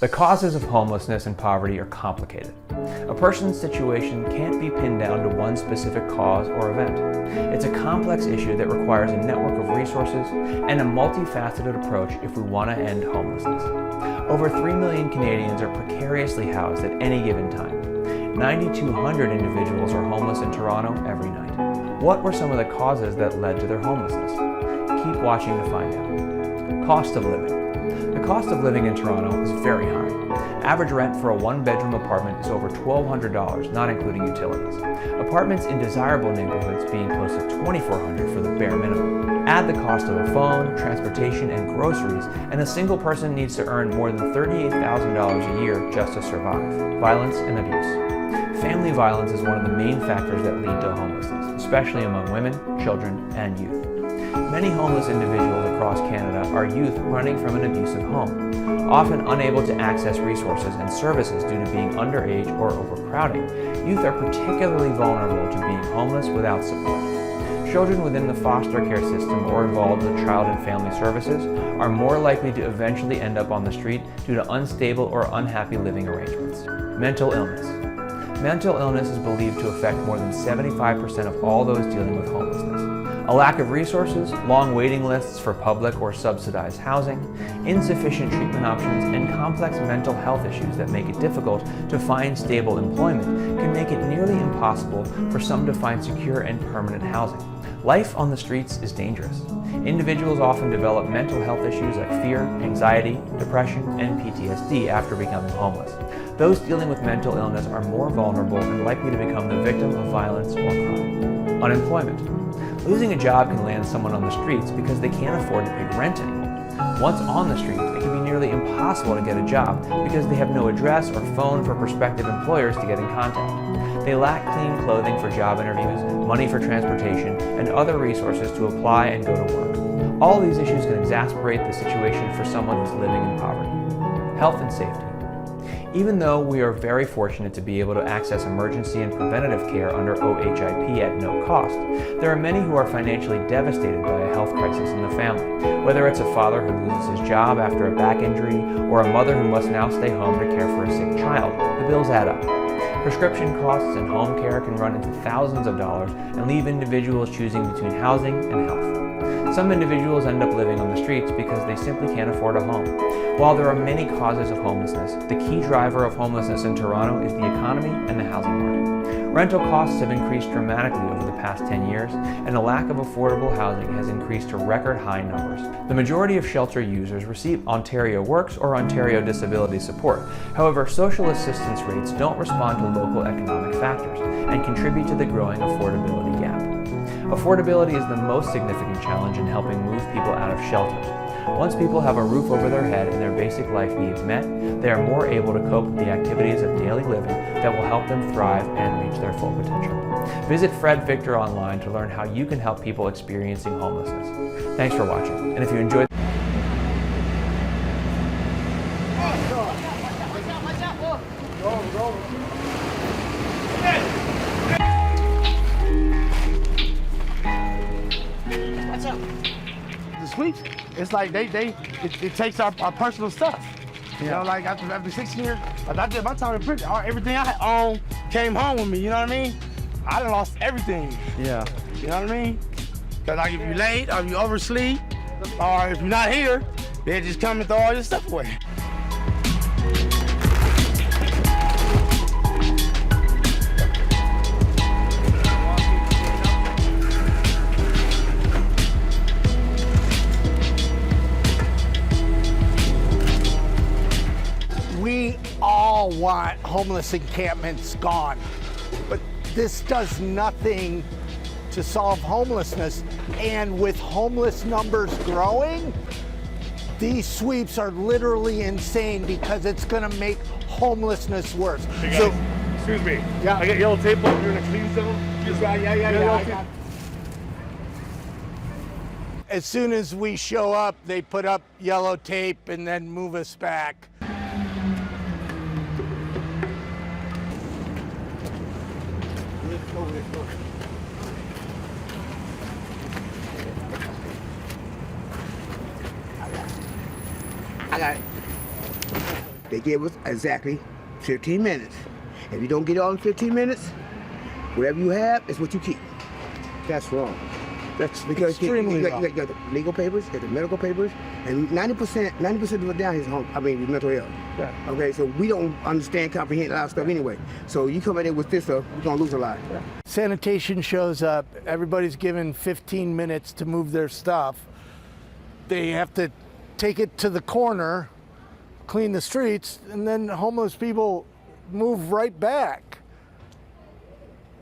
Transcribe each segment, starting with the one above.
The causes of homelessness and poverty are complicated. A person's situation can't be pinned down to one specific cause or event. It's a complex issue that requires a network of resources and a multifaceted approach if we want to end homelessness. Over 3 million Canadians are precariously housed at any given time. 9,200 individuals are homeless in Toronto every night. What were some of the causes that led to their homelessness? Keep watching to find out. Cost of living. The cost of living in Toronto is very high. Average rent for a one-bedroom apartment is over $1,200, not including utilities. Apartments in desirable neighborhoods being close to $2,400 for the bare minimum. Add the cost of a phone, transportation, and groceries, and a single person needs to earn more than $38,000 a year just to survive. Violence and abuse. Family violence is one of the main factors that lead to homelessness, especially among women, children, and youth. Many homeless individuals across Canada are youth running from an abusive home. Often unable to access resources and services due to being underage or overcrowding, youth are particularly vulnerable to being homeless without support. Children within the foster care system or involved with child and family services are more likely to eventually end up on the street due to unstable or unhappy living arrangements. Mental illness. Mental illness is believed to affect more than 75% of all those dealing with homelessness. A lack of resources, long waiting lists for public or subsidized housing, insufficient treatment options, and complex mental health issues that make it difficult to find stable employment can make it nearly impossible for some to find secure and permanent housing. Life on the streets is dangerous. Individuals often develop mental health issues like fear, anxiety, depression, and PTSD after becoming homeless. Those dealing with mental illness are more vulnerable and likely to become the victim of violence or crime. Unemployment. Losing a job can land someone on the streets because they can't afford to pay rent anymore. Once on the streets, it can be nearly impossible to get a job because they have no address or phone for prospective employers to get in contact. They lack clean clothing for job interviews, money for transportation, and other resources to apply and go to work. All these issues can exacerbate the situation for someone who's living in poverty. Health and safety. Even though we are very fortunate to be able to access emergency and preventative care under OHIP at no cost, there are many who are financially devastated by a health crisis in the family, whether it's a father who loses his job after a back injury or a mother who must now stay home to care for a sick child. The bills add up. Prescription costs and home care can run into thousands of dollars and leave individuals choosing between housing and health. Some individuals end up living on the streets because they simply can't afford a home. While there are many causes of homelessness, the key driver of homelessness in Toronto is the economy and the housing market. Rental costs have increased dramatically over the past 10 years, and the lack of affordable housing has increased to record high numbers. The majority of shelter users receive Ontario Works or Ontario Disability Support. However, social assistance rates don't respond to local economic factors and contribute to the growing affordability gap. Affordability is the most significant challenge in helping move people out of shelters. Once people have a roof over their head and their basic life needs met, they are more able to cope with the activities of daily living that will help them thrive and reach their full potential. Visit Fred Victor online to learn how you can help people experiencing homelessness. Thanks for watching, and if you enjoyed the sweeps, it's like it takes our personal stuff. You know, like after 16 years, like I did my time in prison, everything I owned came home with me, you know what I mean? I done lost everything. Yeah. You know what I mean? Cause like if you're late or you oversleep, or if you're not here, they just come and throw all your stuff away. We all want homeless encampments gone, but this does nothing to solve homelessness. And with homeless numbers growing, these sweeps are literally insane because it's gonna make homelessness worse. Hey guys, excuse me. Yeah. I got yellow tape over here in the clean zone. Yeah. As soon as we show up, they put up yellow tape and then move us back. I got it. They gave us exactly 15 minutes. If you don't get it all in 15 minutes, whatever you have is what you keep. That's wrong. That's Because extremely you wrong. got the legal papers, you got the medical papers, and 90% of it down is mental health. Yeah. Okay, so we don't understand, comprehend a lot of stuff anyway. So you come in there with this stuff, we're gonna lose a lot. Sanitation shows up, everybody's given 15 minutes to move their stuff. They have to take it to the corner, clean the streets, and then homeless people move right back.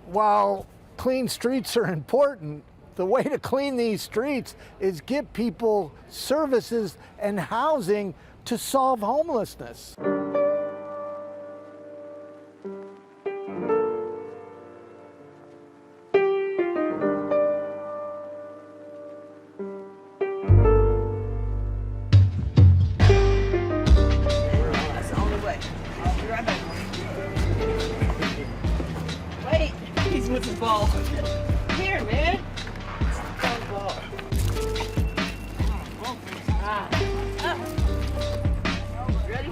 While clean streets are important, the way to clean these streets is give people services and housing to solve homelessness. That's the only way. I'll be right back. Wait, he's with his ball. Here, man. Ball. Up. Ready?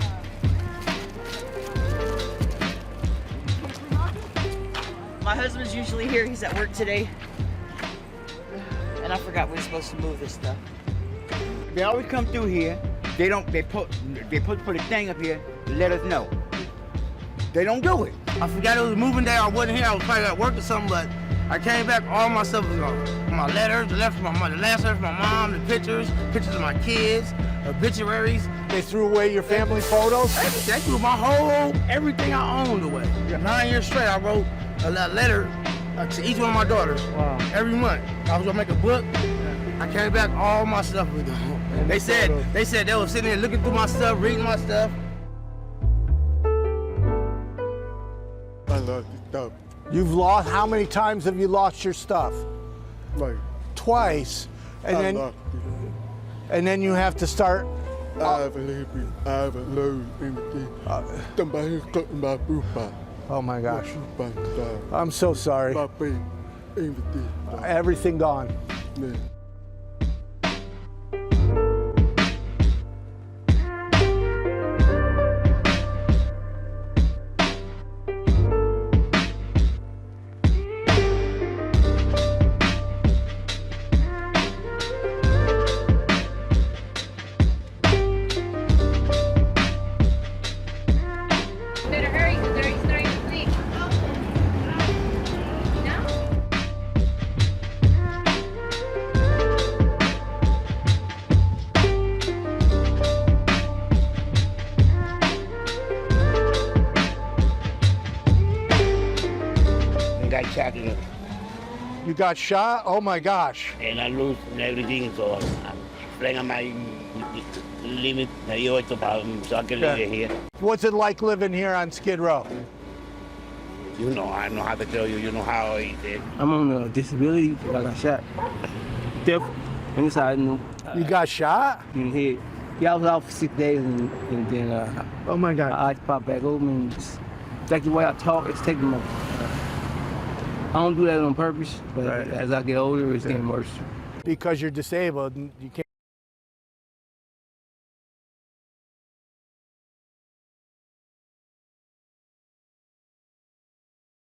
My husband's usually here. He's at work today. And I forgot we're supposed to move this stuff. They always come through here. They put a thing up here to let us know. They don't do it. I forgot it was moving day. I wasn't here. I was probably at work or something, but I came back. All my stuff was gone. My letters, the last letter from my mom, the pictures of my kids, obituaries. They threw away your family photos? They threw my everything I owned away. 9 years straight, I wrote a letter to each one of my daughters. Wow. Every month. I was gonna make a book. I came back. All my stuff was gone. They said they were sitting there looking through my stuff, reading my stuff. I love this stuff. You've lost, how many times have you lost your stuff? Like, Twice. And then you have to start. I haven't learned anything. Somebody took my book back. Oh my gosh. My I'm so sorry. baby, everything. Everything gone. Yeah. Better hurry, because they're starting to sleep. And got shot in it. You got shot? Oh my gosh. And I lose everything, so I'm playing my limit. Yo esto so I can live here. What's it like living here on Skid Row? You know, I don't know how to tell you. You know how it is. I'm on a disability. I got shot. Death inside You got shot? in the head. Yeah, I was out for 6 days and then Oh my God. my eyes popped back open. And just, like the way I talk, it's taking my. I don't do that on purpose, but as I get older, it's getting worse. Because you're disabled, you can't.